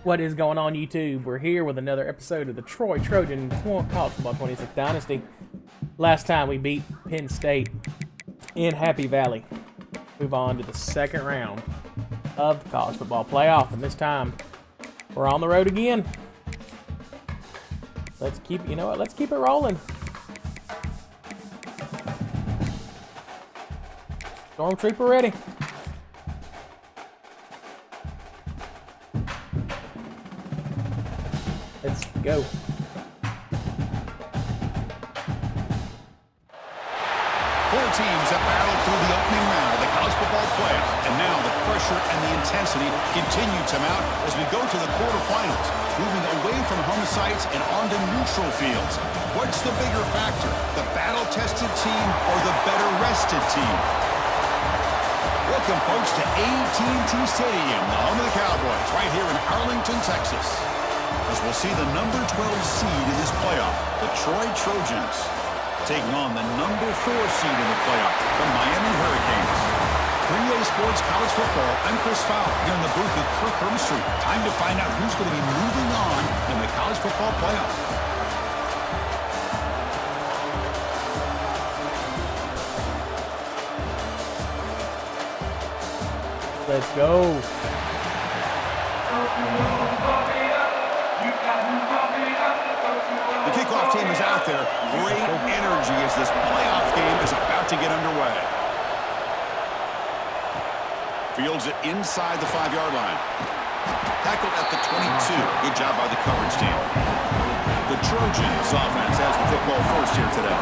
What is going on, YouTube? We're here with another episode of the Trojans College Football 26 Dynasty. Last time we beat Penn State in Happy Valley. Move on to the second round of the College Football Playoff, and this time we're on the road again. Let's keep it rolling. Stormtrooper ready. Let's go. Four teams have battled through the opening round of the college football playoff, and now the pressure and the intensity continue to mount as we go to the quarterfinals, moving away from home sites and onto neutral fields. What's the bigger factor, the battle-tested team or the better-rested team? Welcome, folks, to AT&T Stadium, the home of the Cowboys, right here in Arlington, Texas, as we'll see the number 12 seed in this playoff, the Trojans, taking on the number 4 seed in the playoff, the Miami Hurricanes. 3A Sports College Football, I'm Chris Fowler, here in the booth with Kirk Hermstreet. Time to find out who's going to be moving on in the college football playoff. Let's go. The kickoff team is out there. Great energy as this playoff game is about to get underway. Fields it inside the 5-yard line. Tackled at the 22. Good job by the coverage team. The Trojans offense has the football first here today.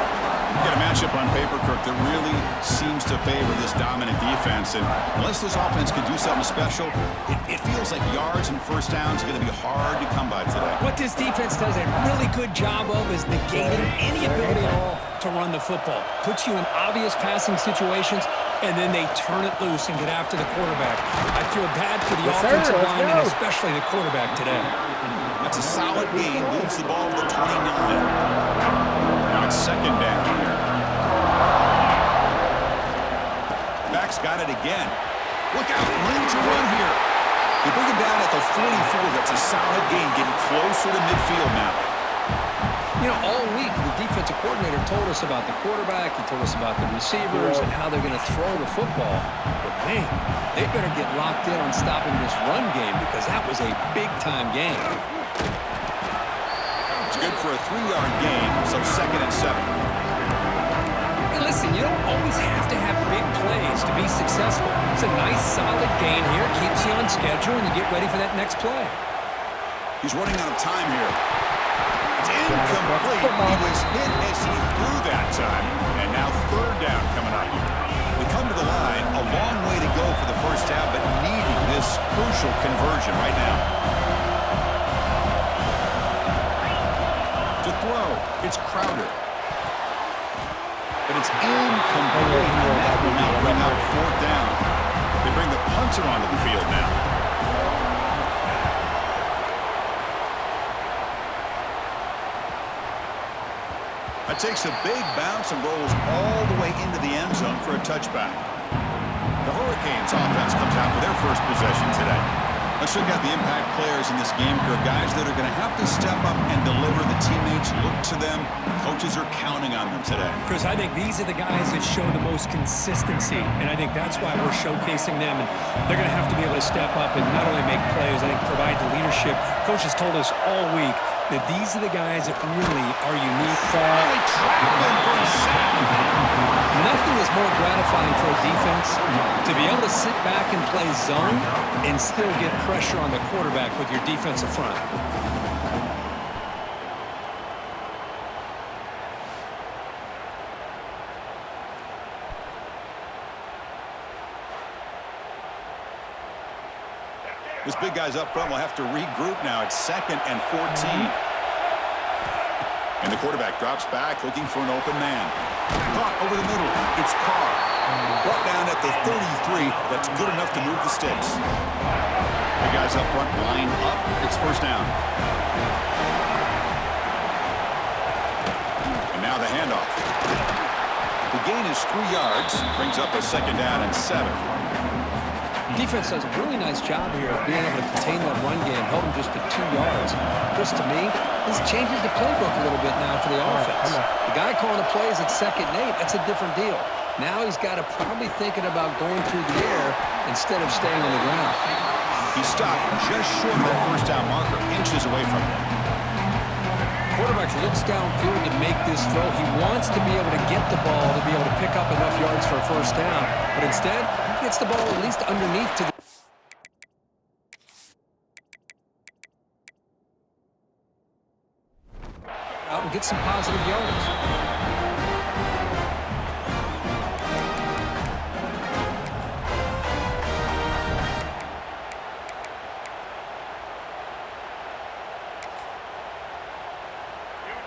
Got a matchup on paper, Kirk, that really seems to favor this dominant defense. And unless this offense can do something special, it feels like yards and first downs are going to be hard to come by today. What this defense does a really good job of is negating any ability at all to run the football. Puts you in obvious passing situations, and then they turn it loose and get after the quarterback. I feel bad for the offensive line and especially the quarterback today. That's a solid gain. Moves the ball to the 29. Now it's second down here. Back's got it again. Look out, room to run here. They bring him down at the 44. That's a solid gain, getting closer to midfield now. You know, all week, the defensive coordinator told us about the quarterback. He told us about the receivers and how they're going to throw the football. But, man, they better get locked in on stopping this run game because that was a big-time game. It's good for a 3-yard gain, so second and 7. Hey, listen, you don't always have to have big plays to be successful. It's a nice, solid gain here. Keeps you on schedule, and you get ready for that next play. He's running out of time here. It's incomplete. He was hit as he threw that time. And now third down coming up. We come to the line, a long way to go for the first half, but needing this crucial conversion right now. To throw, it's Crowder. But it's incomplete, and that will now bring up fourth down. They bring the punter onto the field now. That takes a big bounce and rolls all the way into the end zone for a touchback. The Hurricanes offense comes out for their first possession today. Let's check out the impact players in this game, guys that are going to have to step up and deliver. The teammates look to them. Coaches are counting on them today. Chris, I think these are the guys that show the most consistency, and I think that's why we're showcasing them. And they're going to have to be able to step up and not only make plays, I think provide the leadership. Coaches told us all week that these are the guys that really are unique. Nothing is more gratifying for a defense to be able to sit back and play zone and still get pressure on the quarterback with your defensive front. This big guy's up front will have to regroup now. It's second and 14. And the quarterback drops back looking for an open man. Caught over the middle. It's Carr. Brought down at the 33. That's good enough to move the sticks. The guys up front line up. It's first down. And now the handoff. The gain is 3 yards. Brings up a second down and 7. Defense does a really nice job here of being able to contain that run game, held them just to 2 yards. Chris, to me, this changes the playbook a little bit now for the offense. The guy calling the plays at 2nd and 8, that's a different deal. Now he's got to probably thinking about going through the air instead of staying on the ground. He stopped just short of that first down marker, inches away from it. Quarterback looks downfield to make this throw. He wants to be able to get the ball to be able to pick up enough yards for a first down. But instead, he gets the ball at least underneath to the out and get some positive yards.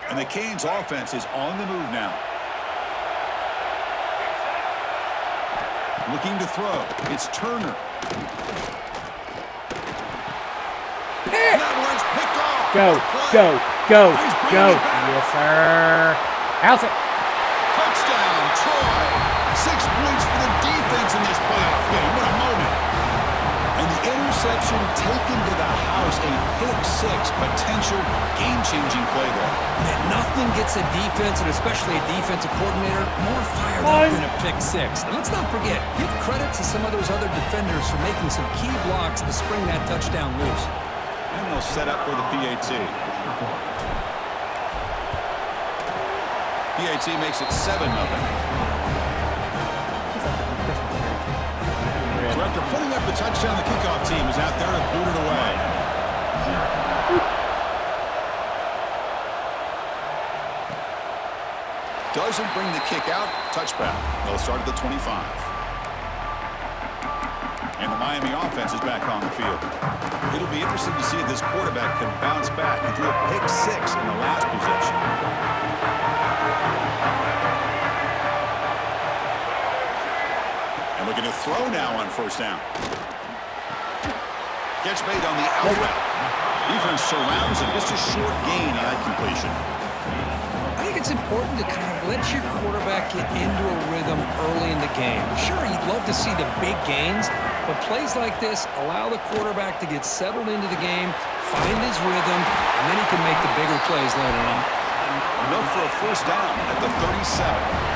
And the Canes offense is on the move now. Looking to throw. It's Turner. That one's picked off. Go, go, go, go. Yes, sir. How's it? Touchdown, Troy. 6 points for the defense in this playoff game. What a moment. And the interception taken to the house. A pick-6 potential game-changing play there. Man, nothing gets a defense, and especially a defensive coordinator, more fired up than a pick-6. And let's not forget, give credit to some of those other defenders for making some key blocks to spring that touchdown loose. And they'll set up for the PAT. PAT makes it 7-0. So after putting up the touchdown, the kickoff team is out there to boot it away. Doesn't bring the kick out. Touchback. They'll start at the 25. And the Miami offense is back on the field. It'll be interesting to see if this quarterback can bounce back. He threw a pick-6 in the last possession. And looking to throw now on first down. Catch made on the out route. Defense surrounds him. Just a short gain on that completion. I think it's important to kind of let your quarterback get into a rhythm early in the game. Sure, you'd love to see the big gains, but plays like this allow the quarterback to get settled into the game, find his rhythm, and then he can make the bigger plays later on. Enough for a first down at the 37.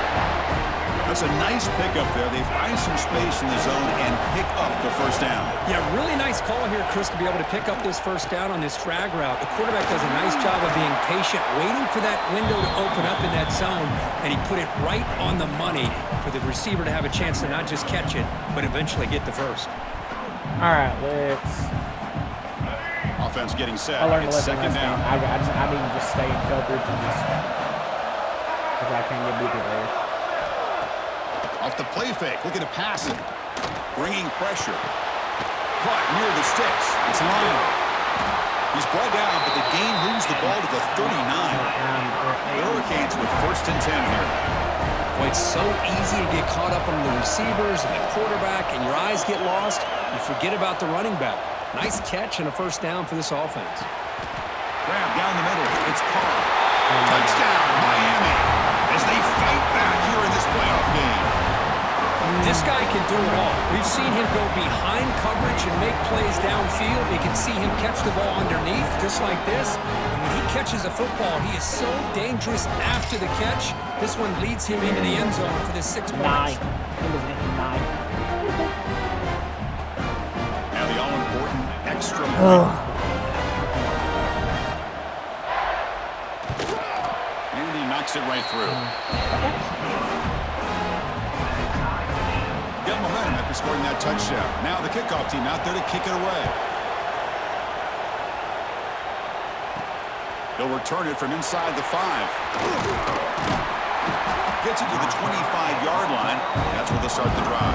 That's a nice pickup there. They find some space in the zone and pick up the first down. Yeah, really nice call here, Chris, to be able to pick up this first down on this drag route. The quarterback does a nice job of being patient, waiting for that window to open up in that zone, and he put it right on the money for the receiver to have a chance to not just catch it, but eventually get the first. All right, let's. Offense getting set. I learned a It's lesson second last down. game. I need to just stay in coverage and just because I can't get beat there. Off the play fake, looking to pass it. Bringing pressure. Caught near the sticks. It's Lionel. He's brought down, but the gain moves the ball to the 39. The Hurricanes with 1st and 10 here. Boy, it's so easy to get caught up on the receivers and the quarterback, and your eyes get lost. You forget about the running back. Nice catch and a first down for this offense. Grab down the middle. It's Carr. Touchdown, Miami, as they fight back here in this playoff game. This guy can do it all. We've seen him go behind coverage and make plays downfield. We can see him catch the ball underneath, just like this. And when he catches a football, he is so dangerous after the catch. This one leads him into the end zone for this 6 points. 9. It was 9. Now the all-important extra point. And he knocks it right through. Got momentum after scoring that touchdown. Now the kickoff team out there to kick it away. They'll return it from inside the 5. Gets it to the 25-yard line. That's where they'll start the drive.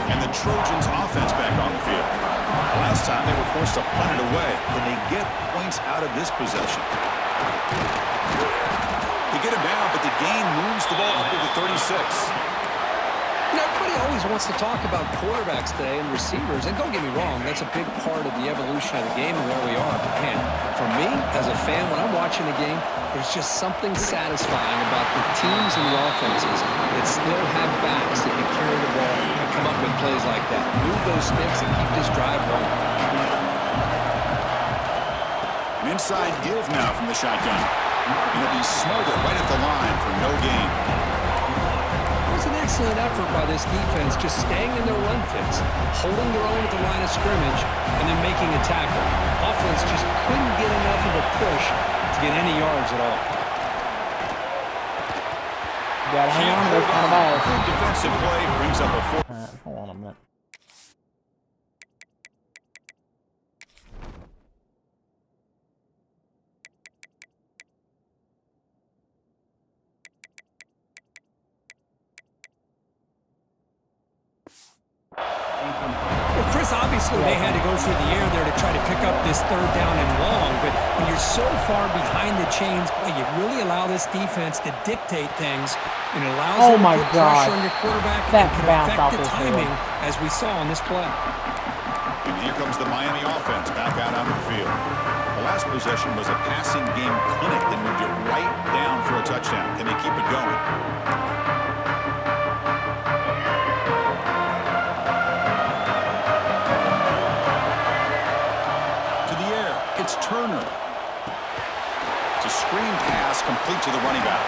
And the Trojans offense back on the field. Last time they were forced to punt it away. Can they get points out of this possession? They get him down, but the gain moves the ball up to the 36. Nobody Everybody always wants to talk about quarterbacks today and receivers, and don't get me wrong, that's a big part of the evolution of the game and where we are. But man, for me, as a fan, when I'm watching the game, there's just something satisfying about the teams and the offenses that still have backs that can carry the ball and come up with plays like that. Move those sticks and keep this drive rolling. An inside give now from the shotgun. And it'll be smothered right at the line for no gain. It was an excellent effort by this defense, just staying in their run fits, holding their own at the line of scrimmage, and then making a tackle. Offense just couldn't get enough of a push to get any yards at all. Gotta hang on to those kind of balls. Good defensive play brings up a four. All right, hold on a minute. Well, Chris, obviously they had to go through the air there to try to pick up this third down and long, but when you're so far behind the chains, boy, you really allow this defense to dictate things, and it allows them to put pressure on your quarterback and can affect the timing, as we saw on this play. And here comes the Miami offense back out onto the field. The last possession was a passing game clinic that moved it right down for a touchdown. Can they keep it going? It's Turner. It's a screen pass complete to the running back.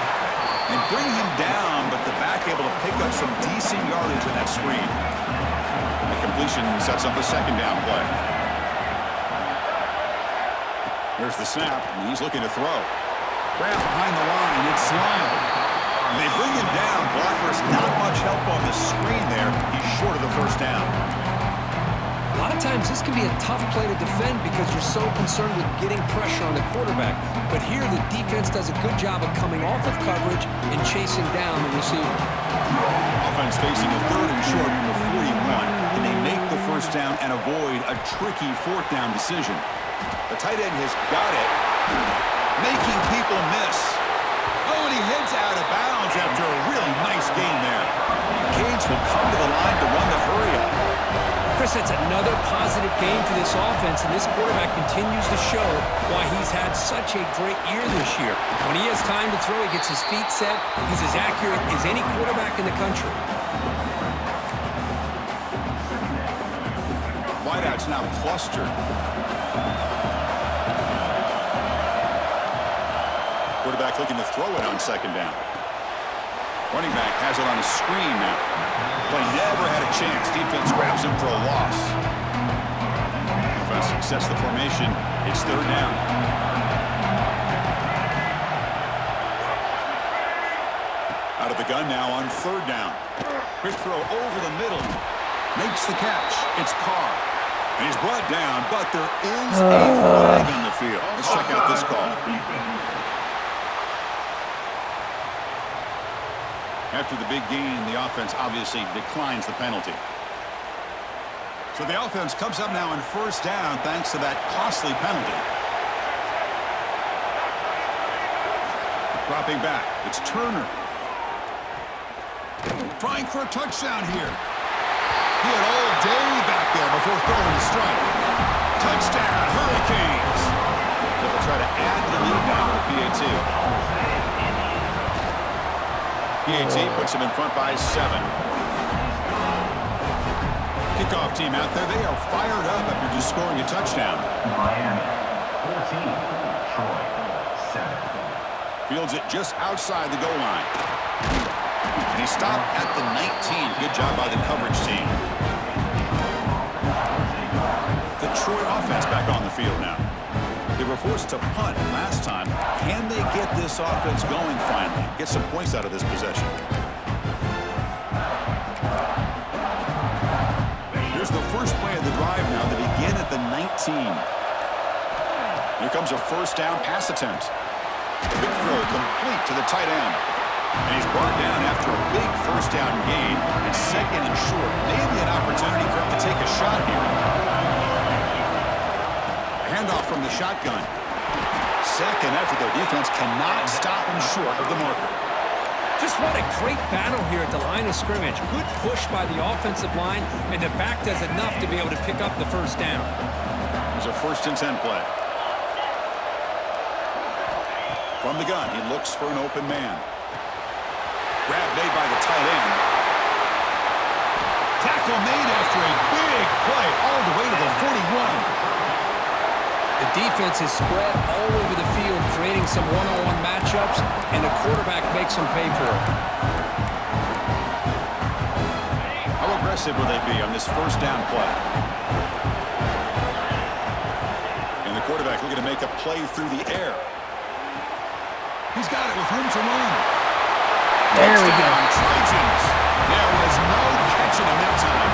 And bring him down, but the back able to pick up some decent yardage in that screen. The completion sets up a second down play. Here's the snap, and he's looking to throw. Grab behind the line, it's Lyle. And they bring him down. Blocker's not much help on the screen there. He's short of the first down. A lot of times this can be a tough play to defend because you're so concerned with getting pressure on the quarterback. But here the defense does a good job of coming off of coverage and chasing down the receiver. Offense facing a third and short from the 41, and they make the first down and avoid a tricky fourth down decision. The tight end has got it, making people miss. Oh, and he heads out of bounds after a really nice gain there. Canes will come to the line to run the hurry-up. Chris, it's another positive game for this offense, and this quarterback continues to show why he's had such a great year this year. When he has time to throw, he gets his feet set. He's as accurate as any quarterback in the country. Wideouts now clustered. Quarterback looking to throw it on second down. Running back has it on a screen now. But he never had a chance. Defense grabs him for a loss. Offense sets the formation. It's third down. Out of the gun now on third down. Quick throw over the middle. Makes the catch. It's Carr. And he's brought down, but there is a flag on the field. Let's check out this call. After the big gain, the offense obviously declines the penalty. So the offense comes up now on first down thanks to that costly penalty. Dropping back, it's Turner. Trying for a touchdown here. He had all day back there before throwing the strike. Touchdown, Hurricanes. They'll try to add the lead now with PAT. PAT puts him in front by 7. Kickoff team out there. They are fired up after just scoring a touchdown. Miami, 14, Troy, 7. Fields it just outside the goal line. And he stopped at the 19. Good job by the coverage team. The Troy offense back on the field now. They were forced to punt last time. Can they get this offense going finally? Get some points out of this possession. Here's the first play of the drive now. They begin at the 19. Here comes a first down pass attempt. Big throw complete to the tight end. And he's brought down after a big first down gain. And second and short. Maybe an opportunity for him to take a shot here. Handoff from the shotgun. Second effort, their defense cannot stop him short of the marker. Just what a great battle here at the line of scrimmage. Good push by the offensive line, and the back does enough to be able to pick up the first down. It's a 1st and 10 play. From the gun, he looks for an open man. Grab made by the tight end. Tackle made after a big play all the way to the 41. The defense is spread all over the field, creating some one-on-one matchups, and the quarterback makes them pay for it. How aggressive will they be on this 1st down play? And the quarterback looking to make a play through the air. He's got it with room to run. There we go. Trojans. There was no catching him that time.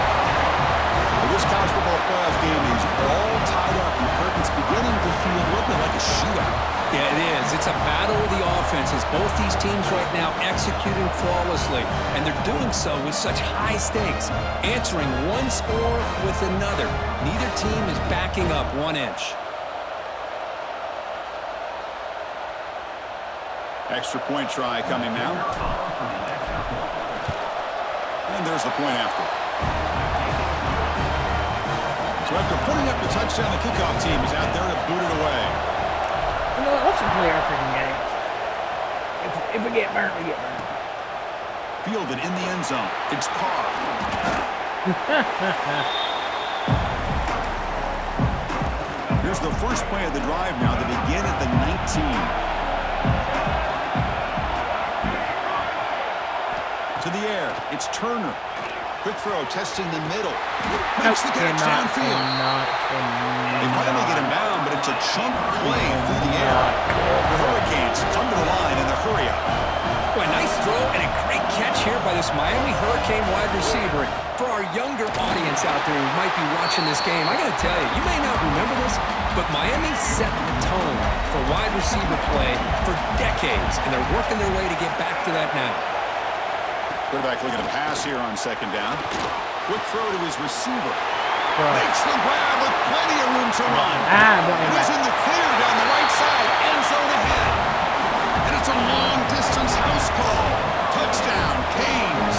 Well, this college football playoff game is all tied up, and Kirkland's beginning to feel a little bit like a shootout. Yeah, it is. It's a battle of the offenses. Both these teams right now executing flawlessly, and they're doing so with such high stakes, answering one score with another. Neither team is backing up 1 inch. Extra point try coming now. And there's the point after. So after putting up the touchdown, the kickoff team is out there to boot it away. You know what? Let's just play our freaking game. If we get burnt, we get burnt. Fielded in the end zone. It's Carr. Here's the first play of the drive now. They begin at the 19. To the air, it's Turner. Quick throw, testing the middle. Makes the catch downfield. They finally get him down, but it's a chunk play through the air. The Hurricanes come to the line in the hurry-up. Boy, nice throw and a great catch here by this Miami Hurricane wide receiver. For our younger audience out there who might be watching this game, I got to tell you, you may not remember this, but Miami set the tone for wide receiver play for decades, and they're working their way to get back to that now. Quarterback looking to pass here on 2nd down. Quick throw to his receiver. Bro. Makes the grab with plenty of room to run. He's in the clear down the right side. End zone ahead. And it's a long-distance house call. Touchdown, Canes.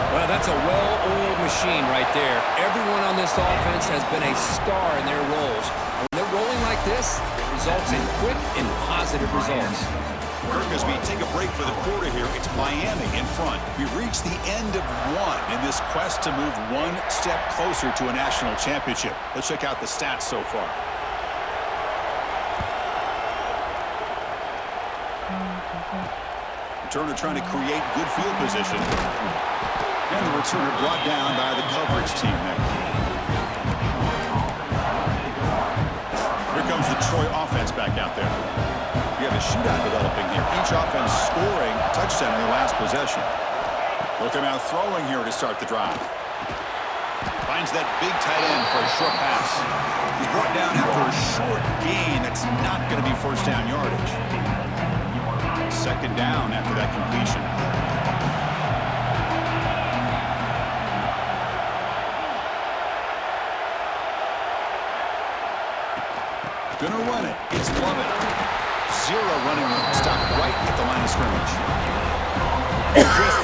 Well, that's a well-oiled machine right there. Everyone on this offense has been a star in their roles. When they're rolling like this, it results in quick and positive results. Kirk, as we take a break for the quarter here, it's Miami in front. We've reached the end of one in this quest to move one step closer to a national championship. Let's check out the stats so far. Turner trying to create good field position. And the returner brought down by the coverage team there. Here comes the Troy offense back out there. We have a shootout developing here. Each offense scoring a touchdown in their last possession. Looking out throwing here to start the drive. Finds that big tight end for a short pass. He's brought down after a short gain that's not going to be 1st down yardage. 2nd down after that completion. Gonna run it. It's Lovett. 0 running room. Stop right at the line of scrimmage.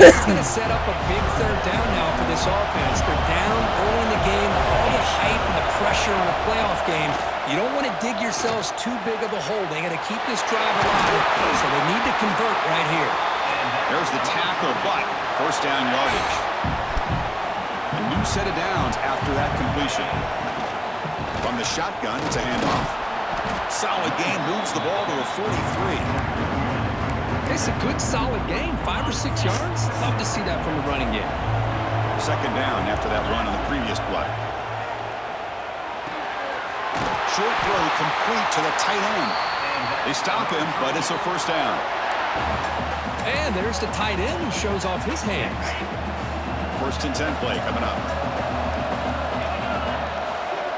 This is going to set up a big 3rd down now for this offense. They're down early in the game. All the hype and the pressure in a playoff game. You don't want to dig yourselves too big of a hole. They got to keep this drive alive, so they need to convert right here. There's the tackle, but 1st down yardage. A new set of downs after that completion. From the shotgun, it's a handoff. Solid gain, moves the ball to a 43. It's a good, solid game. 5 or 6 yards. Love to see that from the running game. 2nd down after that run on the previous play. Short throw complete to the tight end. They stop him, but it's a 1st down. And there's the tight end who shows off his hands. 1st and 10 play coming up.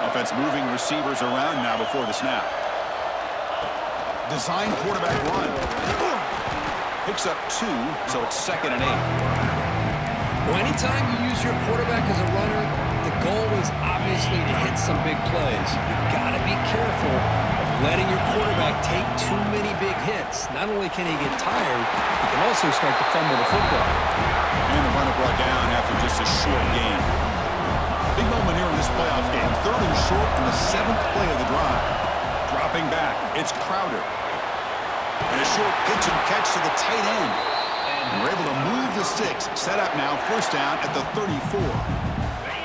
Offense moving receivers around now before the snap. Design quarterback run. Picks up 2, so it's 2nd and 8. Well, anytime you use your quarterback as a runner, the goal is obviously to hit some big plays. You've got to be careful of letting your quarterback take too many big hits. Not only can he get tired, he can also start to fumble the football. And the runner brought down after just a short gain. Big moment here in this playoff game. 3rd and short in the 7th play of the drive. Dropping back, it's Crowder. And a short pitch and catch to the tight end. And we're able to move the sticks. Set up now, 1st down at the 34.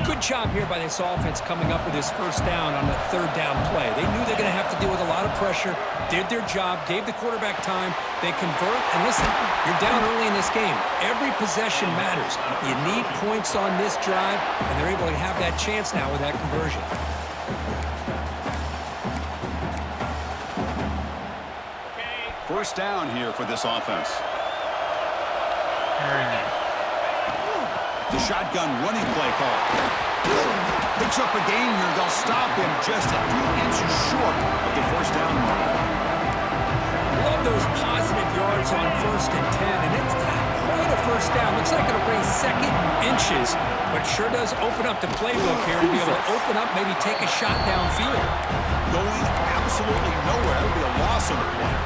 Good job here by this offense coming up with this 1st down on the 3rd down play. They knew they're going to have to deal with a lot of pressure, did their job, gave the quarterback time, they convert, and listen, you're down early in this game. Every possession matters. You need points on this drive, and they're able to have that chance now with that conversion. First down here for this offense. The shotgun running play call. Picks up a gain here. They'll stop him just a few inches short of the 1st down mark. Love those positive yards on 1st and 10, and it's not quite a 1st down. Looks like it'll bring 2nd inches, but sure does open up the playbook here to be able to open up, maybe take a shot downfield. Going absolutely nowhere. It'll be a loss on the play.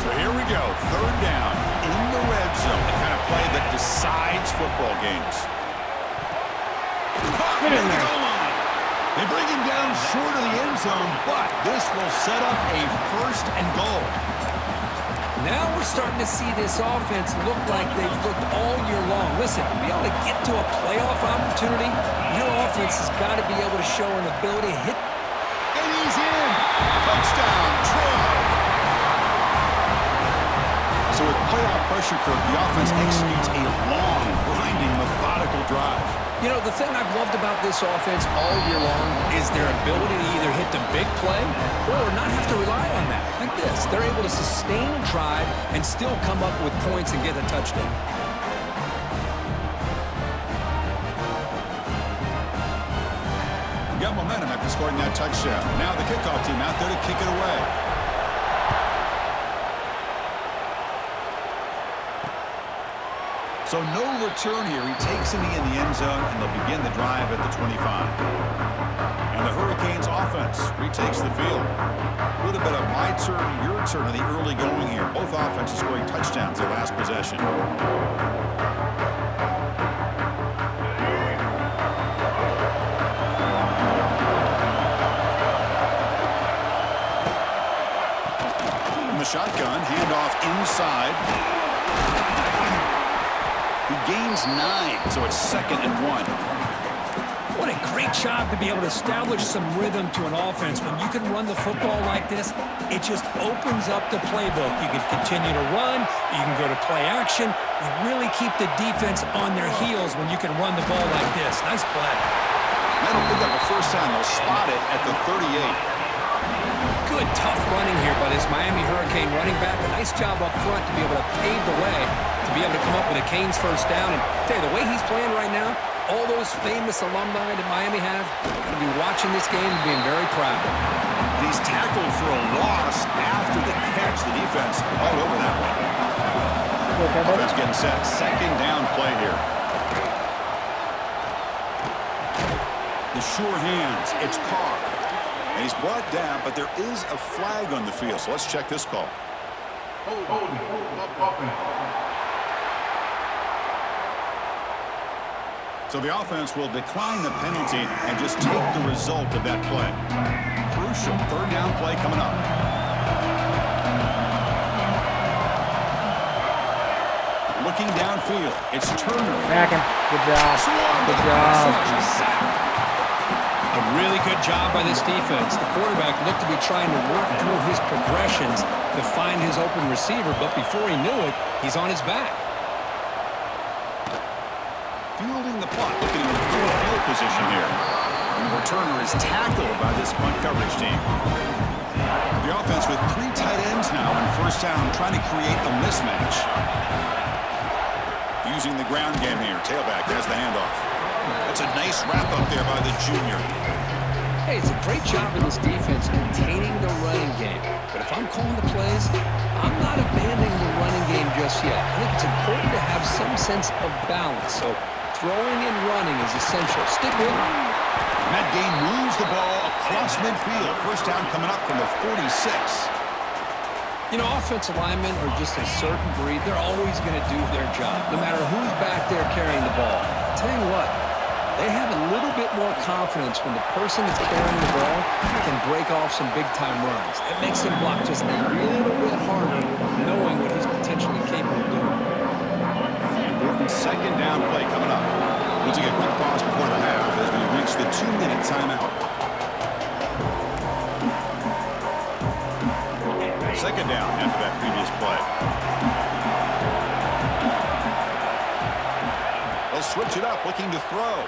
So here we go. 3rd down in the red zone. The kind of play that decides football games. Get in there. They bring him down short of the end zone, but this will set up a 1st and goal. Now we're starting to see this offense look like they've looked all year long. Listen, to be able to get to a playoff opportunity, your offense has got to be able to show an ability to hit. And he's in. Touchdown, Troy. So with playoff pressure curve, the offense executes a long, grinding, methodical drive. You know, the thing I've loved about this offense all year long is their ability to either hit the big play or not have to rely on that. Like this, they're able to sustain a drive and still come up with points and get a touchdown. Got momentum after scoring that touchdown. Now the kickoff team out there to kick it away. So no return here. He takes it in the end zone, and they'll begin the drive at the 25. And the Hurricanes offense retakes the field. A little bit of my turn, your turn in the early going here. Both offenses scoring touchdowns their last possession. In the shotgun, handoff inside. He gains 9, so it's 2nd and 1. What a great job to be able to establish some rhythm to an offense. When you can run the football like this, it just opens up the playbook. You can continue to run. You can go to play action. You really keep the defense on their heels when you can run the ball like this. Nice play. That'll pick up a 1st down. They'll spot it at the 38. Good, tough running here by this Miami Hurricane running back. A nice job up front to be able to pave the way, to be able to come up with a Canes 1st down. And tell you, the way he's playing right now, all those famous alumni that Miami have, going to be watching this game and being very proud. He's tackled for a loss after the catch. The defense all over that one. Offense getting set. 2nd down play here. The sure hands. It's Carr. And he's brought down, but there is a flag on the field. So let's check this call. So the offense will decline the penalty and just take the result of that play. Crucial 3rd down play coming up. Looking downfield, it's Turner. Sack him. Good job. Good job. A really good job by this defense. The quarterback looked to be trying to work through his progressions to find his open receiver, but before he knew it, he's on his back. Fielding the punt, looking in good field position here. And the returner is tackled by this punt coverage team. The offense with 3 tight ends now in 1st down, trying to create a mismatch. Using the ground game here. Tailback has the handoff. That's a nice wrap-up there by the junior. Hey, it's a great job in this defense containing the running game. But if I'm calling the plays, I'm not abandoning the running game just yet. I think it's important to have some sense of balance. So throwing and running is essential. Stick with it. And that gain moves the ball across midfield. First down coming up from the 46. You know, offensive linemen are just a certain breed. They're always going to do their job, no matter who's back there carrying the ball. I'll tell you what, they have a little bit more confidence when the person that's carrying the ball can break off some big-time runs. It makes him block just a little bit harder, knowing what he's potentially capable of doing. Important second down play coming up. We'll take a quick pause before the half as we reach the 2-minute timeout. Second down after that previous play. They'll switch it up, looking to throw.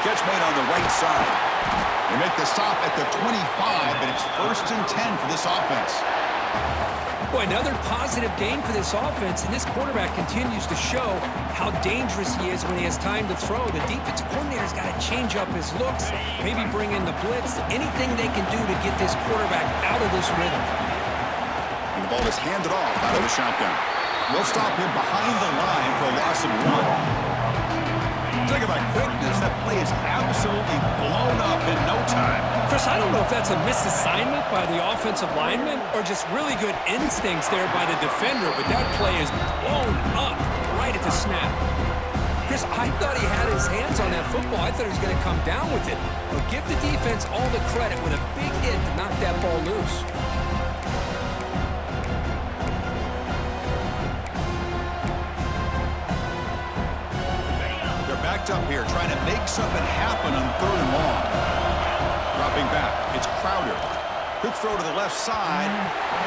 Catch made on the right side. They make the stop at the 25, but it's 1st and 10 for this offense. Boy, another positive gain for this offense, and this quarterback continues to show how dangerous he is when he has time to throw. The defensive coordinator's got to change up his looks, maybe bring in the blitz, anything they can do to get this quarterback out of this rhythm. And the ball is handed off out of the shotgun. They'll stop him behind the line for a loss of 1. Talk about quickness. That play is absolutely blown up in no time. Chris, I don't know if that's a misassignment by the offensive lineman or just really good instincts there by the defender, but that play is blown up right at the snap. Chris, I thought he had his hands on that football. I thought he was going to come down with it. But give the defense all the credit with a big hit to knock that ball loose. Backed up here, trying to make something happen on 3rd and long. Dropping back, it's Crowder. Quick throw to the left side.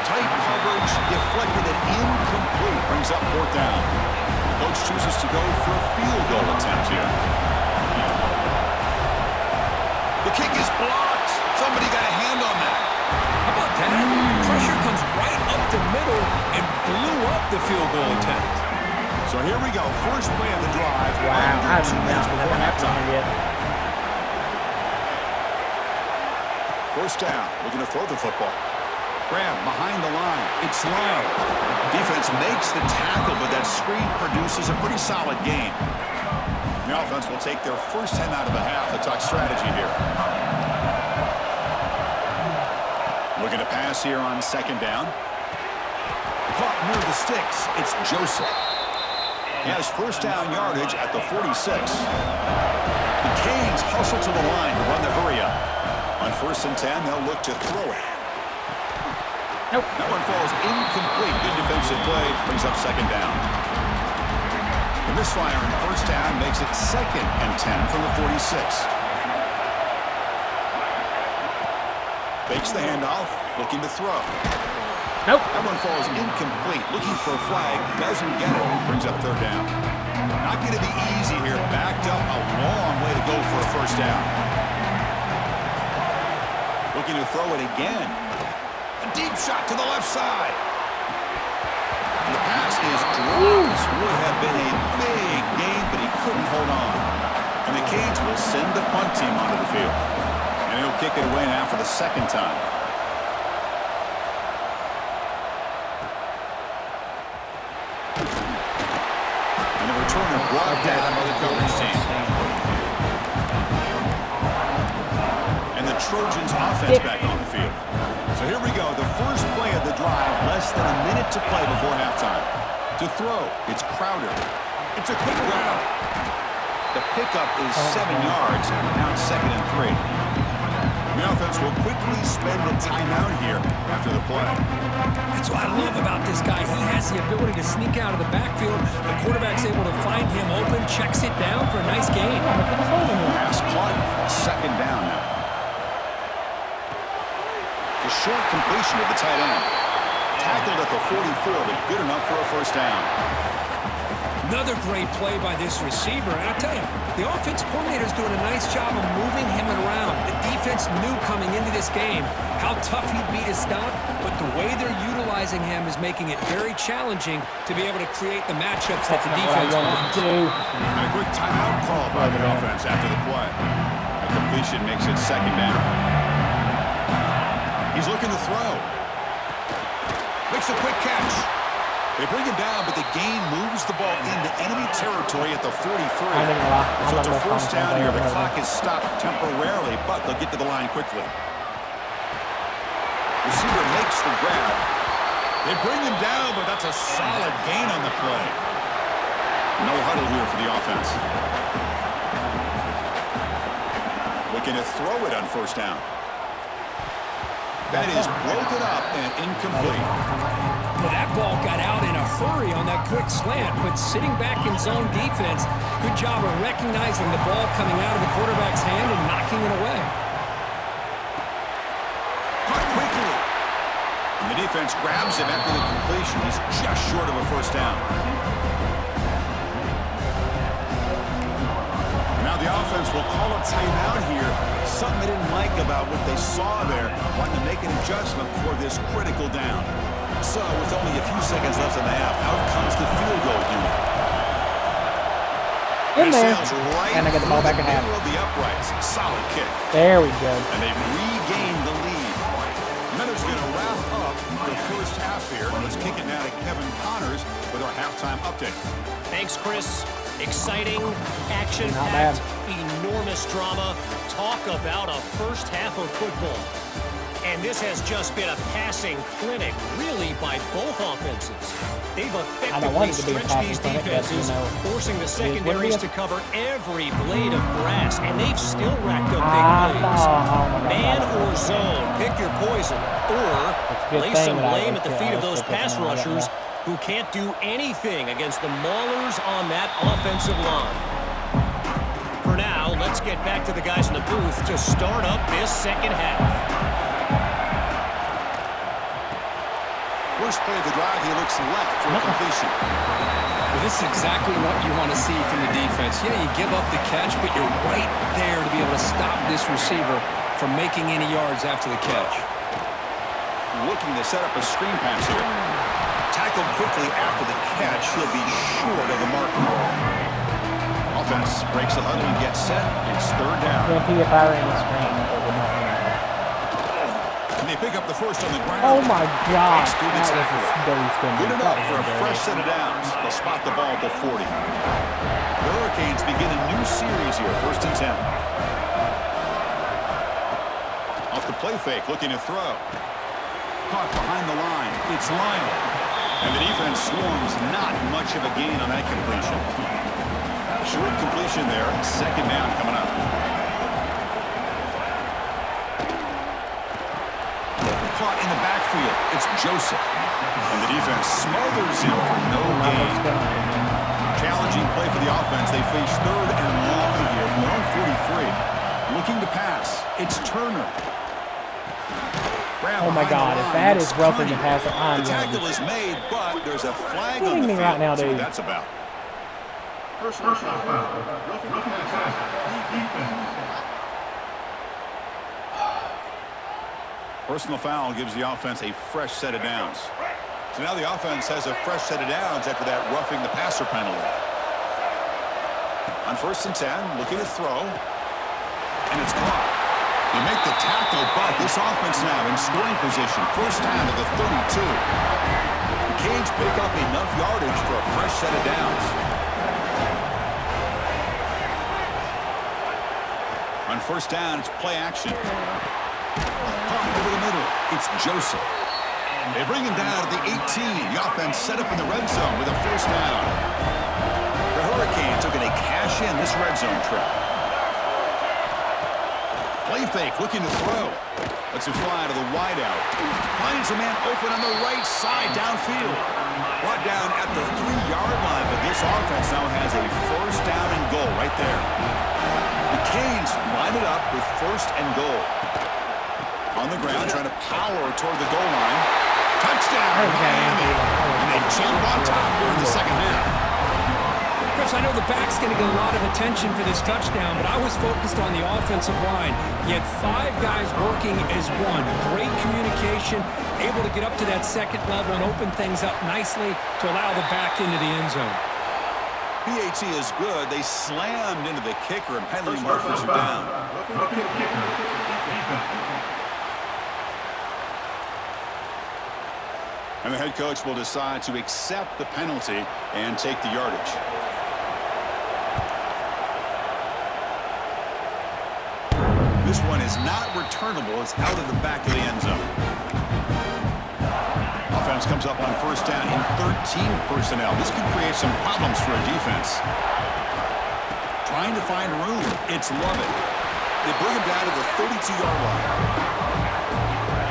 Tight coverage, deflected and incomplete. Brings up 4th down. The coach chooses to go for a field goal attempt here. The kick is blocked. Somebody got a hand on that. How about that? Pressure comes right up the middle and blew up the field goal attempt. So here we go. First play of the drive. Wow, I haven't 2 minutes before halftime yet. First down. Looking to throw the football. Grab behind the line. It's low. Defense makes the tackle, but that screen produces a pretty solid gain. The offense will take their first 10 out of the half to talk strategy here. Looking to pass here on 2nd down. Caught near the sticks. It's Joseph. He has first down yardage at the 46. The Canes hustle to the line to run the hurry up. On 1st and 10, they'll look to throw it. Nope. That one falls incomplete. Good defensive play. Brings up 2nd down. The misfire on 1st down makes it 2nd and 10 from the 46. Fakes the handoff. Looking to throw. Nope. That one falls incomplete. Looking for a flag. Doesn't get it. Brings up 3rd down. Not going to be easy here. Backed up a long way to go for a first down. Looking to throw it again. A deep shot to the left side. And the pass is dropped. This would have been a big gain, but he couldn't hold on. And the Canes will send the punt team onto the field. And he'll kick it away now for the 2nd time. Brought down by the coverage team. And the Trojans offense back on the field. So here we go. The first play of the drive. Less than a minute to play before halftime. To throw, it's Crowder. It's a quick route. The pickup is 7 yards. Now it's 2nd and 3. The offense will quickly spend a timeout here after the play. That's what I love about this guy. He has the ability to sneak out of the backfield. The quarterback's able to find him open, checks it down for a nice gain. Pass caught. 2nd down now. The short completion of the tight end. Tackled at the 44, but good enough for a first down. Another great play by this receiver. And I'll tell you, the offense coordinator's doing a nice job of moving him around. The defense knew coming into this game how tough he'd be to stop, but the way they're utilizing him is making it very challenging to be able to create the matchups that the defense wants. And a quick timeout call by the offense after the play. A completion makes it 2nd down. He's looking to throw. Makes a quick catch. They bring him down, but the gain moves the ball into enemy territory at the 43. I'm So it's a not first down here. The gonna clock is stopped temporarily, but they'll get to the line quickly. Receiver makes the grab. They bring him down, but that's a solid gain on the play. No huddle here for the offense. Looking to throw it on first down. That is broken up and incomplete. Well, that ball got out in a hurry on that quick slant, but sitting back in zone defense, good job of recognizing the ball coming out of the quarterback's hand and knocking it away. Caught quickly. And the defense grabs him after the completion. He's just short of a first down. Now the offense will call a timeout here. Something they didn't like about what they saw there. Wanting to make an adjustment for this critical down. So, with only a few seconds left in the half, out comes the field goal unit. In there. Right, and I get the ball back in half. The uprights. Solid kick. There we go. And they've regained the lead. Miller's going to wrap up the first half here. Let's kick it now to Kevin Connors with our halftime update. Thanks, Chris. Exciting, action-packed, enormous drama. Talk about a first half of football. And this has just been a passing clinic, really, by both offenses. They've effectively stretched these defenses, forcing the secondaries to cover every blade of grass, and they've still racked up big plays. Man or zone, pick your poison, or lay some blame at the feet of those pass rushers who can't do anything against the maulers on that offensive line. For now, let's get back to the guys in the booth to start up this second half. First play of the drive, he looks left for completion. Well, this is exactly what you want to see from the defense. Yeah, you give up the catch, but you're right there to be able to stop this receiver from making any yards after the catch. Looking to set up a screen pass here. Tackled quickly after the catch. He'll be short of the mark. Offense breaks the huddle and gets set. It's third down. If I ran the screen, it would not win. And they pick up the first on the ground. Oh my God! Good enough for a fresh set of downs. They'll spot the ball at the 40. The Hurricanes begin a new series here, 1st and 10. Off the play fake, looking to throw. Caught behind the line. It's Lionel. And the defense swarms. Not much of a gain on that completion. Short completion there. Second down coming up. Caught in the backfield. It's Joseph. And the defense smothers him for no gain. Challenging play for the offense. They face third and long here from their own 43. Looking to pass. It's Turner. Oh my God, if that is roughing the passer, I'm the tackle is made, but there's a flag on the field. Right now, dude. That's about. Personal foul. Roughing the passer. Defense. Personal foul gives the offense a fresh set of downs. So now the offense has a fresh set of downs after that roughing the passer penalty. On 1st and 10, looking to throw, and it's caught. You make the tackle, but this offense now in scoring position. First down to the 32. The Canes pick up enough yardage for a fresh set of downs. On 1st down, it's play action. Over the middle, it's Joseph. They bring him down to the 18. The offense set up in the red zone with a first down. The Hurricanes are going to cash in this red zone trip. Play fake, looking to throw. Lets it fly to the wideout. Finds a man open on the right side downfield. Brought down at the 3-yard line, but this offense now has a first down and goal right there. The Canes line it up with 1st and goal. On the ground, trying to power toward the goal line. Touchdown, Miami. And they jump on top here in the second half. Chris, I know the back's going to get a lot of attention for this touchdown, but I was focused on the offensive line. You had 5 guys working as one. Great communication, able to get up to that second level and open things up nicely to allow the back into the end zone. PAT is good. They slammed into the kicker, and penalty markers are down. And the head coach will decide to accept the penalty and take the yardage. This one is not returnable. It's out of the back of the end zone. Offense comes up on first down in 13 personnel. This could create some problems for a defense. Trying to find room. It's Lovett. They bring him down to the 32-yard line.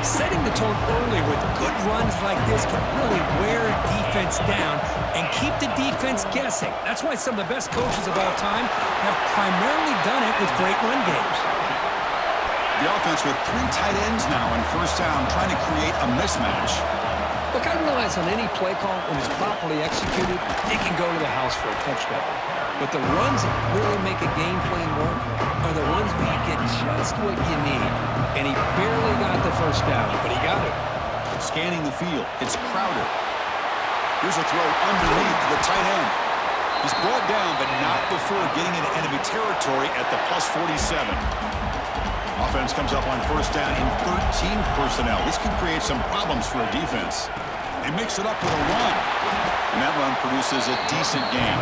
Setting the tone early with good runs like this can really wear a defense down and keep the defense guessing. That's why some of the best coaches of all time have primarily done it with great run games. The offense with 3 tight ends now on first down, trying to create a mismatch. Look, I realize on any play call, when it's properly executed, it can go to the house for a touchdown. But the runs that really make a game plan work are the ones where you get just what you need. And he barely got the first down, but he got it. Scanning the field, it's Crowder. Here's a throw underneath to the tight end. He's brought down, but not before getting into enemy territory at the plus 47. Offense comes up on first down in 13 personnel. This can create some problems for a defense. They mix it up with a run, and that run produces a decent gain.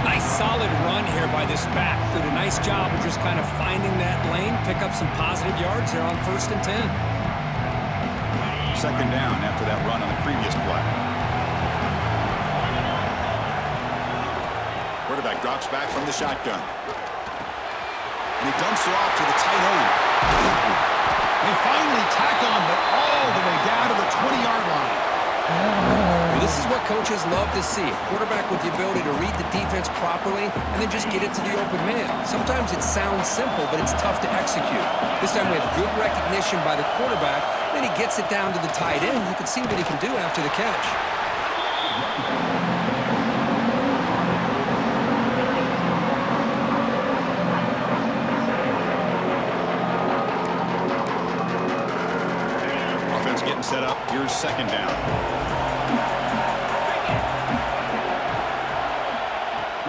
Nice solid run here by this back. Did a nice job of just kind of finding that lane, pick up some positive yards there on first and 10. Second down after that run on the previous play. Quarterback drops back from the shotgun. And he dumps it off to the tight end. They finally tackle him, but all the way down to the 20-yard line. Well, this is what coaches love to see. A quarterback with the ability to read the defense properly and then just get it to the open man. Sometimes it sounds simple, but it's tough to execute. This time we have good recognition by the quarterback. Then he gets it down to the tight end. You can see what he can do after the catch. Set up. Here's second down.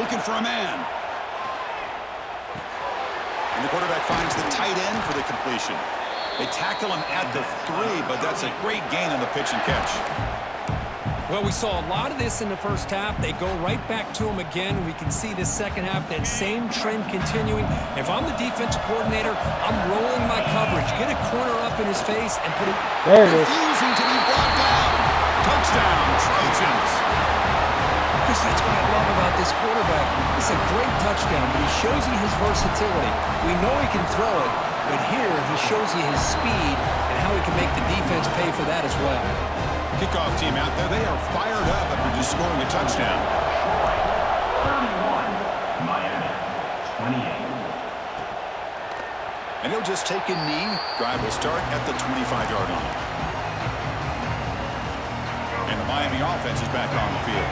Looking for a man. And the quarterback finds the tight end for the completion. They tackle him at the 3, but that's a great gain on the pitch and catch. Well, we saw a lot of this in the first half. They go right back to him again. We can see the second half, that same trend continuing. If I'm the defensive coordinator, I'm rolling my coverage. Get a corner up in his face and put it... There it is. Refusing to be brought down. Touchdown, Trojans. Because that's what I love about this quarterback. It's a great touchdown, but he shows you his versatility. We know he can throw it, but here he shows you his speed and how he can make the defense pay for that as well. Kickoff team out there. They are fired up after just scoring a touchdown. 31, Miami, 28. And he'll just take a knee. Drive will start at the 25-yard line. And the Miami offense is back on the field.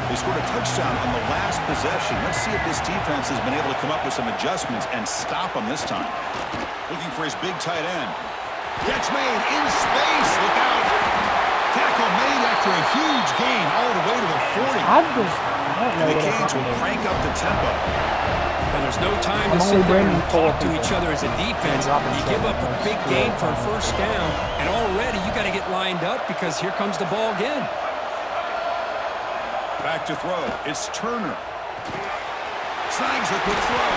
They scored a touchdown on the last possession. Let's see if this defense has been able to come up with some adjustments and stop them this time. Looking for his big tight end. Catch made in space. Look out. Tackle made after a huge gain all the way to the 40. I don't know The what Canes I'm will doing. crank up the tempo. And there's no time I'm to only sit there and bringing four talk to people. each other as a defense. You give up a big gain for a first down, and already you got to get lined up because here comes the ball again. Back to throw. It's Turner. Snags a quick throw.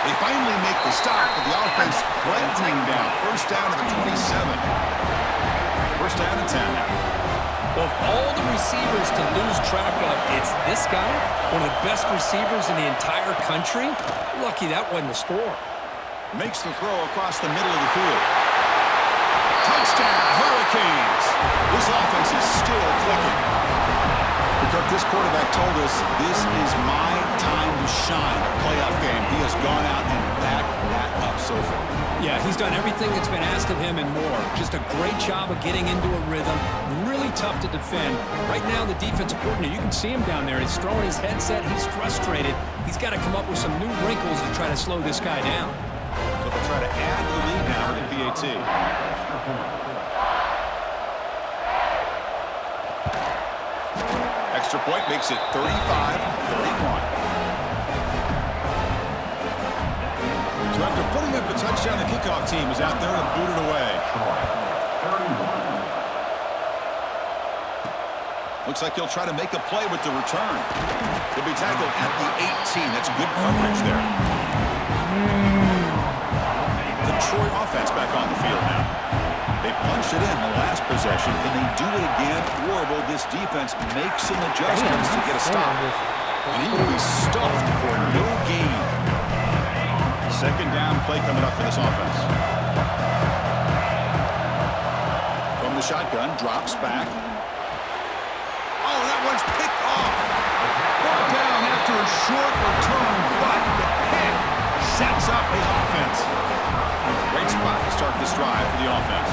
They finally make the stop, but the offense threatening down. First down to the 27. First down and 10 now. Well, of all the receivers to lose track of, it's this guy, one of the best receivers in the entire country. Lucky that wasn't a score. Makes the throw across the middle of the field. Touchdown, Hurricanes. This offense is still clicking. Because this quarterback told us this is my time to shine. Playoff game. He has gone out and backed that up so far. Yeah, he's done everything that's been asked of him and more. Just a great job of getting into a rhythm. Really tough to defend. Right now, the defensive coordinator, you can see him down there. He's throwing his headset. He's frustrated. He's got to come up with some new wrinkles to try to slow this guy down. So they'll try to add the lead now to the PAT. Extra point makes it 35-31. So after putting up a touchdown, the kickoff team is out there to boot it away. Looks like he'll try to make a play with the return. He'll be tackled at the 18. That's good coverage there. The Troy offense back on the field now. They punched it in the last possession. Can they do it again? Or will this defense make some adjustments to get a stop? And he will be stuffed for no gain. Second down play coming up for this offense. From the shotgun, drops back. Oh, that one's picked off. Brought down after a short return, but the pick sets up his offense. Great spot to start this drive for the offense.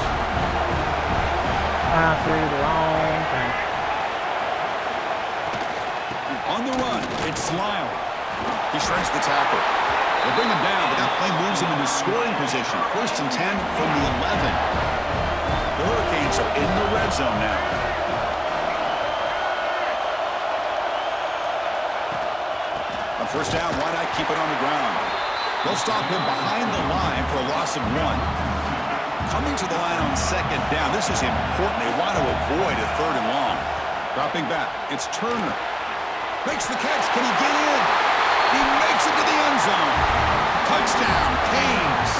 Through the wrong thing. On the run, it's Lyle. He shrinks the tackle. They bring him down, but that play moves him into scoring position. 1st and 10 from the 11. The Hurricanes are in the red zone now. On first down, why not keep it on the ground? They'll stop him behind the line for a loss of 1. Coming to the line on second down. This is important. They want to avoid a 3rd and long. Dropping back. It's Turner. Makes the catch. Can he get in? He makes it to the end zone. Touchdown, Canes.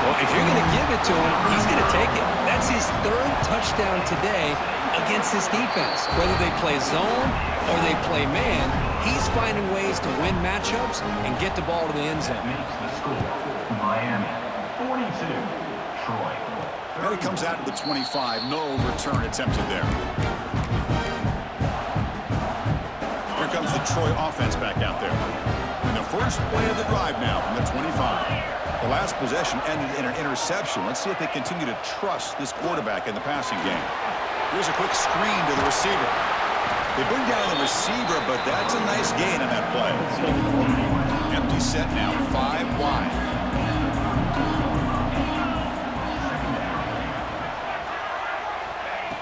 Well, if you're going to give it to him, he's going to take it. That's his 3rd touchdown today against this defense. Whether they play zone or they play man, he's finding ways to win matchups and get the ball to the end zone. Makes the score. Miami, 42, Troy. And it comes out to the 25. No return attempted there. Here comes the Troy offense back out there. And the first play of the drive now from the 25. The last possession ended in an interception. Let's see if they continue to trust this quarterback in the passing game. Here's a quick screen to the receiver. They bring down the receiver, but that's a nice gain on that play. Empty set now, 5 wide.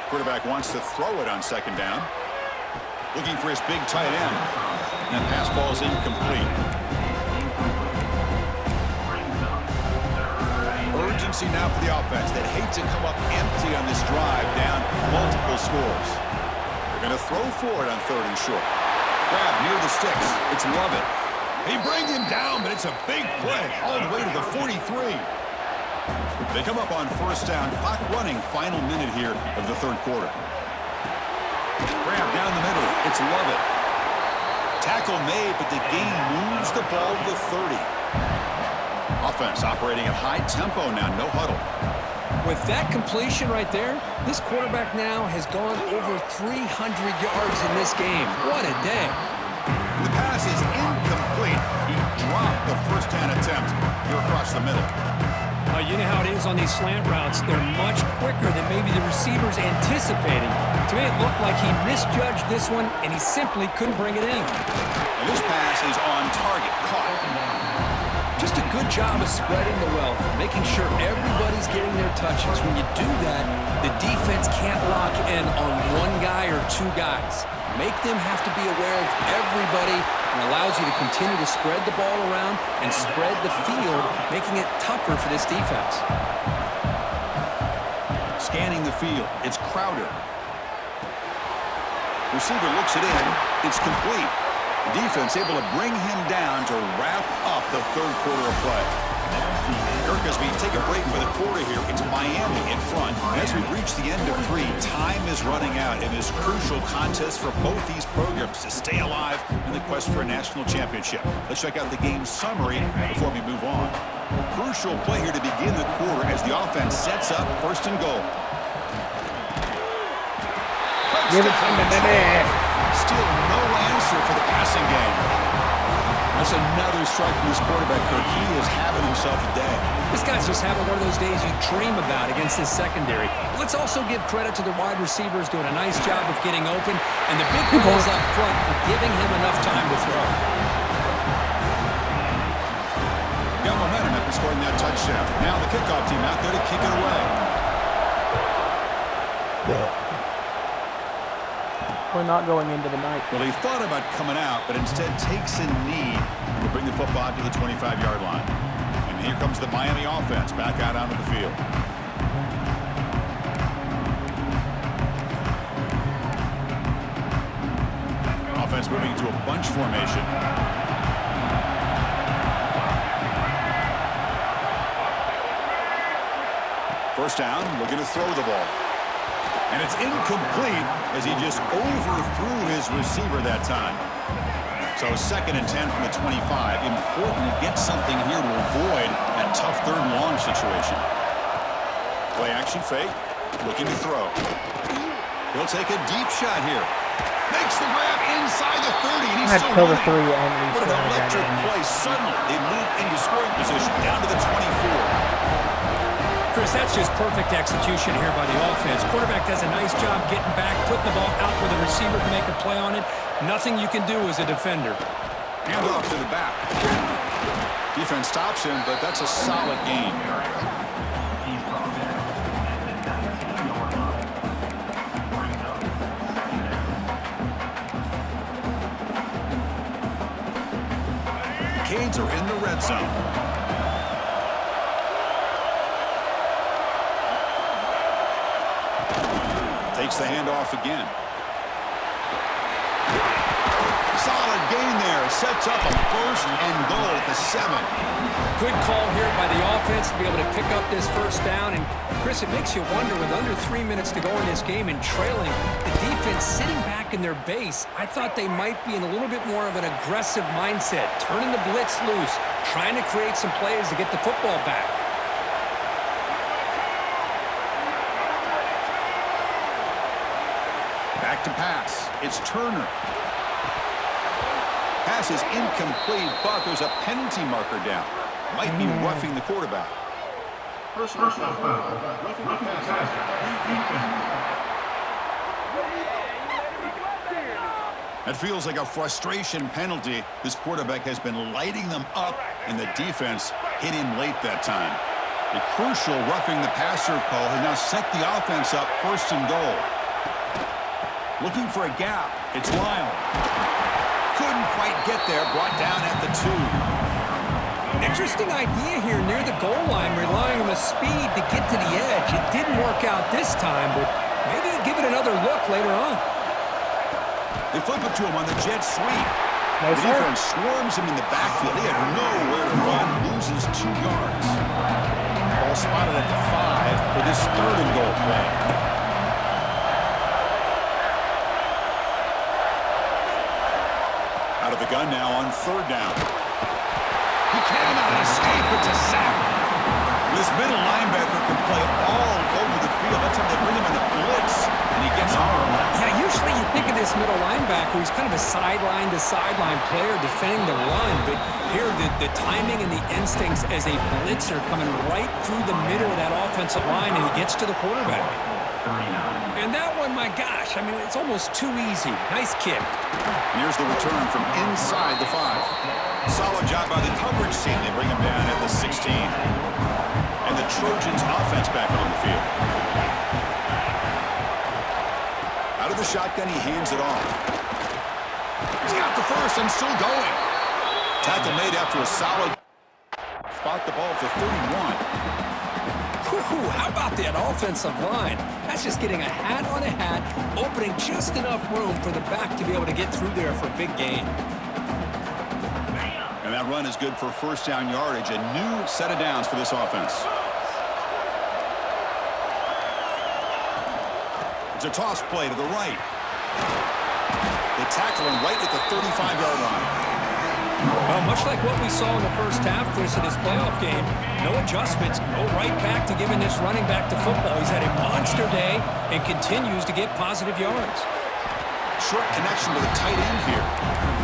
Quarterback wants to throw it on second down. Looking for his big tight end. And pass ball is incomplete. Urgency now for the offense. They'd hate to come up empty on this drive, down multiple scores. They're going to throw for it on 3rd and short. Grab near the sticks. It's Lovett. He brings him down, but it's a big play all the way to the 43. They come up on first down. Clock running, final minute here of the 3rd quarter. Grab down the middle. It's Lovett. Tackle made, but the gain moves the ball to the 30. Offense operating at high tempo now, no huddle. With that completion right there, this quarterback now has gone over 300 yards in this game. What a day. The pass is incomplete. He dropped the first down attempt here across the middle. You know how it is on these slant routes. They're much quicker than maybe the receiver's anticipating. To me, it looked like he misjudged this one, and he simply couldn't bring it in. And this pass is on target. Caught. Just a good job of spreading the wealth, making sure everybody's getting their touches. When you do that, the defense can't lock in on one guy or 2 guys. Make them have to be aware of everybody, and allows you to continue to spread the ball around and spread the field, making it tougher for this defense. Scanning the field. It's Crowder. Receiver looks it in. It's complete. The defense able to bring him down to wrap up the 3rd quarter of play. Kirk, as we take a break for the quarter here, it's Miami in front. As we reach the end of 3, time is running out in this crucial contest for both these programs to stay alive in the quest for a national championship. Let's check out the game summary before we move on. Crucial play here to begin the quarter as the offense sets up 1st and goal. Give it to me, baby. Still no answer for the passing game. That's another strike from this quarterback, Kirk. He is having himself a day. This guy's just having one of those days you dream about against this secondary. Let's also give credit to the wide receivers doing a nice job of getting open, and the big guys up front for giving him enough time to throw. Got momentum after scoring that touchdown. Now the kickoff team out there to kick it away. We're not going into the night. Well, he thought about coming out, but instead takes a knee to bring the football to the 25-yard line. And here comes the Miami offense back out onto the field. offense moving to a bunch formation. First down, looking to throw the ball. And it's incomplete as he just overthrew his receiver that time. So 2nd and 10 from the 25. Important to get something here to avoid that tough 3rd and long situation. Play action fake, looking to throw. He'll take a deep shot here. Makes the grab inside the 30, and he's still cover running. 3 and What an electric play. Suddenly, they move into scoring position down to the 24. Chris, that's just perfect execution here by the offense. Quarterback does a nice job getting back, putting the ball out where the receiver can make a play on it. Nothing you can do as a defender. Hand off to the back. Defense stops him, but that's a solid gain. Canes are in the red zone. Takes the handoff again. Solid gain there. Sets up a 1st and goal at the 7. Good call here by the offense to be able to pick up this 1st down. And, Chris, it makes you wonder, with under 3 minutes to go in this game and trailing, the defense sitting back in their base, I thought they might be in a little bit more of an aggressive mindset, turning the blitz loose, trying to create some plays to get the football back. Back to pass. It's Turner. Pass is incomplete, but there's a penalty marker down. Might be roughing the quarterback. Personal foul. Roughing the passer. That feels like a frustration penalty. This quarterback has been lighting them up, and the defense hit him late that time. A crucial roughing the passer call has now set the offense up 1st and goal. Looking for a gap. It's Lyle. Couldn't quite get there. Brought down at the 2. Interesting idea here near the goal line, relying on the speed to get to the edge. It didn't work out this time, but maybe give it another look later on. They flip it to him on the jet sweep. No, The sir. defense swarms him in the backfield. He had nowhere to run. Loses 2 yards. Ball spotted at the 5 for this 3rd and goal play. Out of the gun now on 3rd down. He cannot escape. It's a sack. This middle linebacker can play all over the field. That's how they bring him in the blitz, and he gets home. Yeah, usually you think of this middle linebacker, he's kind of a sideline-to-sideline player defending the run, but here the timing and the instincts as a blitzer coming right through the middle of that offensive line, and he gets to the quarterback. And that one, my gosh, I mean, it's almost too easy. Nice kick. And here's the return from inside the 5. Solid job by the coverage team. They bring him down at the 16. And the Trojans offense back on the field. Out of the shotgun, he hands it off. He's got the 1st and still going. Tackle made after a solid spot the ball for 31. Whew, how about that offensive line? That's just getting a hat on a hat, opening just enough room for the back to be able to get through there for a big gain. And that run is good for 1st down yardage. A new set of downs for this offense. It's a toss play to the right. They tackle him right at the 35-yard line. Well, much like what we saw in the 1st half, Chris, of this playoff game, no adjustments, go right back to giving this running back to football. He's had a monster day and continues to get positive yards. Short connection to the tight end here.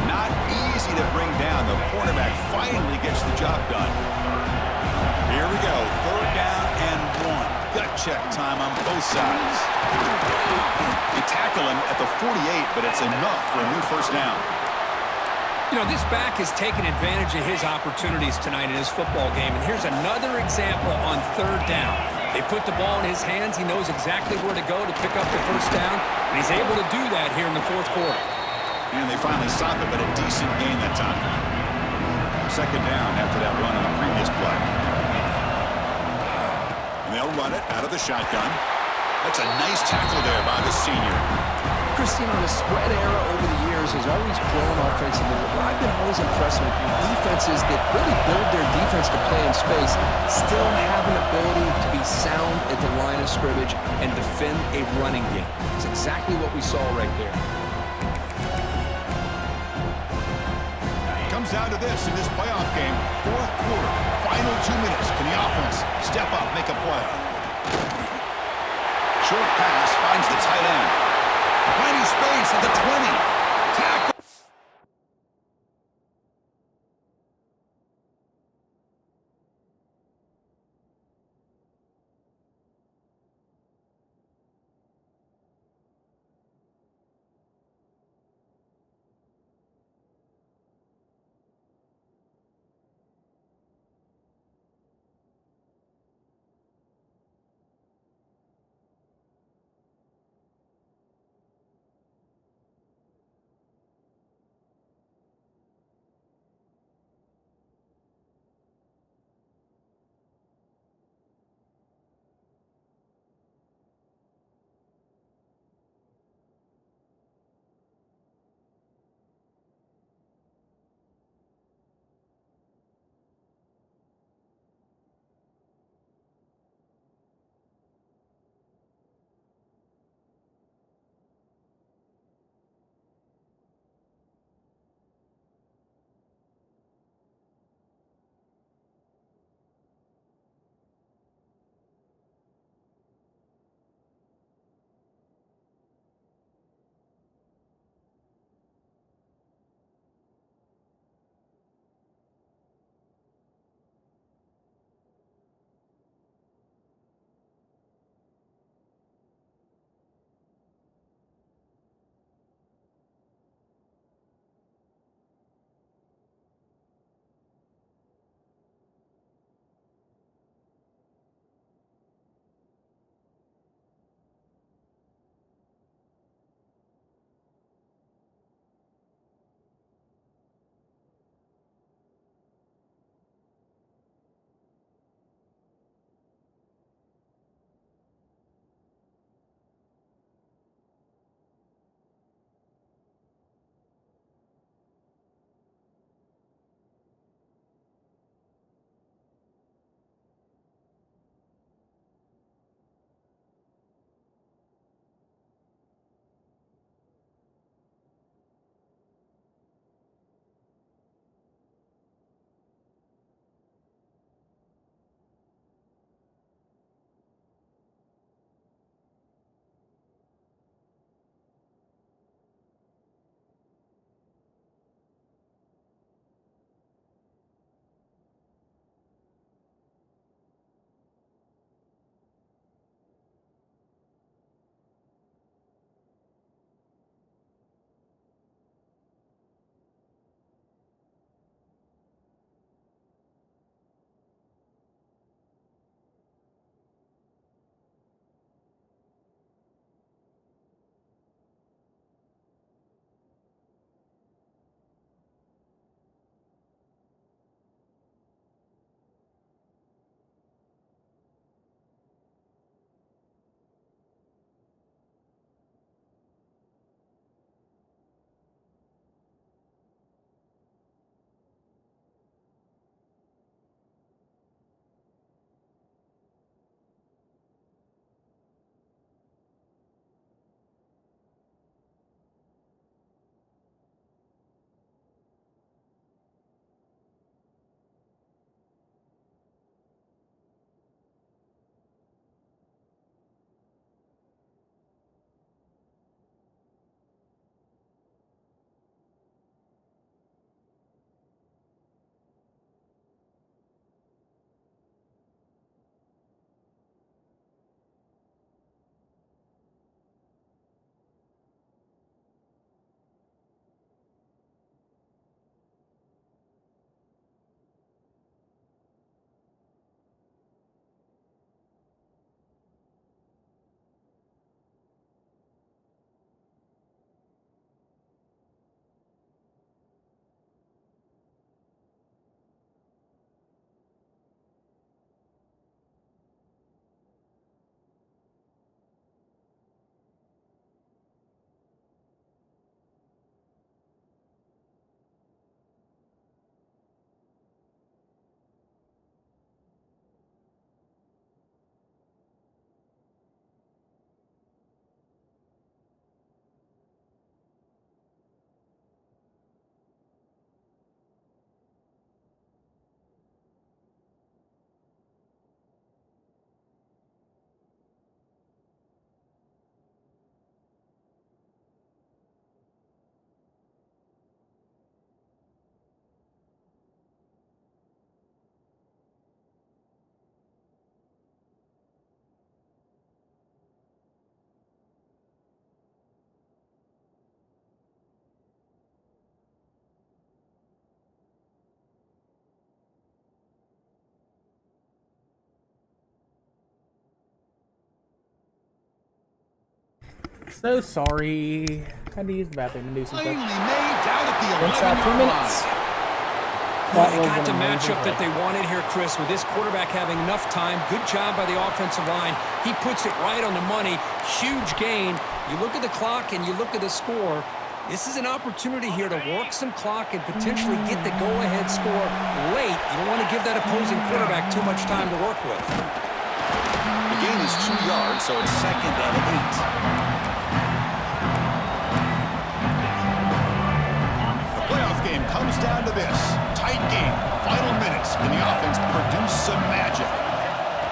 Not easy to bring down. The cornerback finally gets the job done. Here we go. 3rd down and 1. Gut check time on both sides. They tackle him at the 48, but it's enough for a new 1st down. You know, this back has taken advantage of his opportunities tonight in his football game, and here's another example on 3rd down. They put the ball in his hands. He knows exactly where to go to pick up the 1st down, and he's able to do that here in the 4th quarter. And they finally stop him at a decent gain that time. 2nd down after that run on the previous play. And they'll run it out of the shotgun. That's a nice tackle there by the senior. Christine, the spread era over the years has always grown offensively. What I've been always impressed with defenses that really build their defense to play in space still have an ability to be sound at the line of scrimmage and defend a running game. It's exactly what we saw right there. Comes down to this in this playoff game. Fourth quarter, final 2 minutes. Can the offense step up, make a play? Short pass finds the tight end. Finding space at the 20. Tackle. So sorry. Had to use the bathroom and do some Finally stuff. made down at the Inside 2 11-yard minutes. line. Well, That they was got an the amazing matchup that play. they wanted here, Chris, with this quarterback having enough time. Good job by the offensive line. He puts it right on the money. Huge gain. You look at the clock and you look at the score. This is an opportunity here to work some clock and potentially get the go-ahead score late. You don't want to give that opposing quarterback too much time to work with. The gain is 2 yards, so it's 2nd and 8. The playoff game comes down to this. Tight game. Final minutes. Can the offense produce some magic?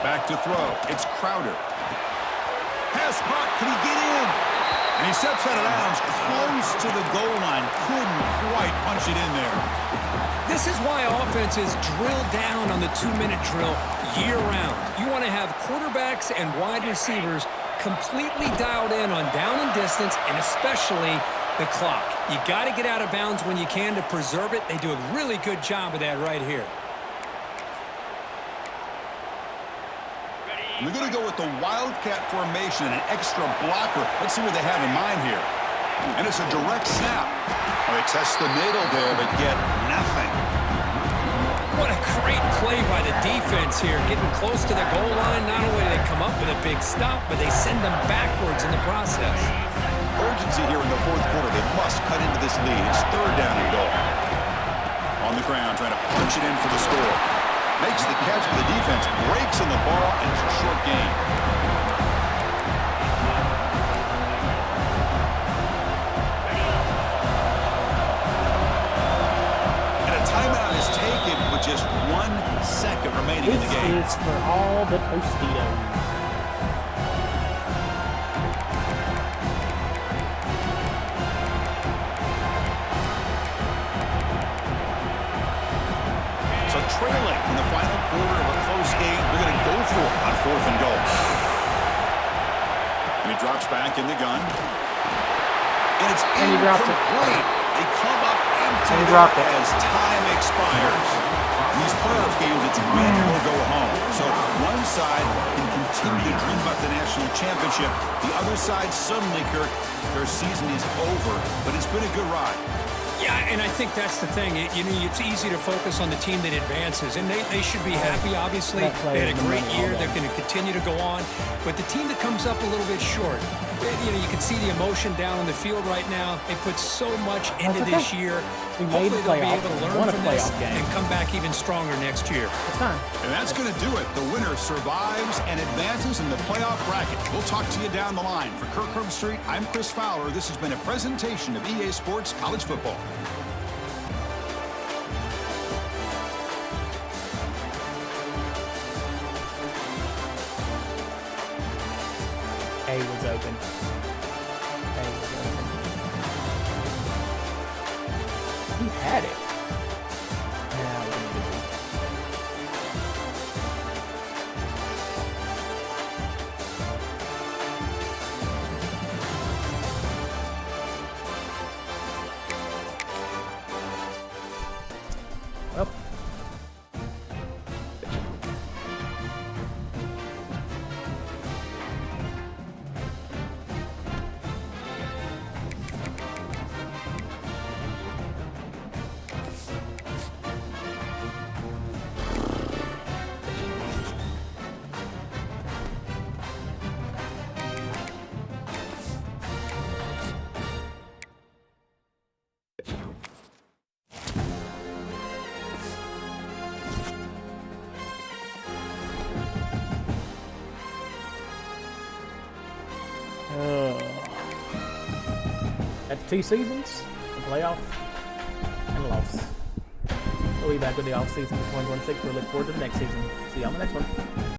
Back to throw. It's Crowder. Pass caught. Can he get in? And he steps out of bounds close to the goal line. Couldn't quite punch it in there. This is why offenses drill down on the 2-minute drill year-round. You want to have quarterbacks and wide receivers completely dialed in on down and distance, and especially the clock. You got to get out of bounds when you can to preserve it. They do a really good job of that right here. They're going to go with the Wildcat formation and an extra blocker. Let's see what they have in mind here. And it's a direct snap. They test the middle there, but get nothing. What a great play by the defense here. Getting close to the goal line, not only do they come up with a big stop, but they send them backwards in the process. Urgency here in the 4th quarter. They must cut into this lead. It's 3rd down and goal. On the ground, trying to punch it in for the score. Makes the catch for the defense, breaks in the ball, and it's a short gain. And a timeout is taken with just 1 second remaining in the game. This is for all the Tostitos. So trailing in the final quarter of a close game, they're going to go for it on 4th and goal. And he drops back in the gun. And it's And he drops it. incomplete. They come up empty And he dropped it. as time expires. In these playoff games, it's win or go home. So one side can continue to dream about the national championship. The other side, suddenly, Kirk, their season is over. But it's been a good ride. Yeah, and I think that's the thing. It's easy to focus on the team that advances, and they should be happy, obviously. That They had a player great is the year. money all They're going to continue to go on. But the team that comes up a little bit short, you can see the emotion down on the field right now. They put so much into That's this okay. year. We made Hopefully the they'll be playoffs. able to We learn won a from this playoff game. and come back even stronger next year. It's time. And that's going to do it. The winner survives and advances in the playoff bracket. We'll talk to you down the line. For Kirk Herbstreit, I'm Chris Fowler. This has been a presentation of EA Sports College Football. A was open. A was open. He had it. Now we're gonna do it. Well. That's 2 seasons, a playoff, and a loss. We'll be back with the off season for 2026. We'll look forward to the next season. See you on the next one.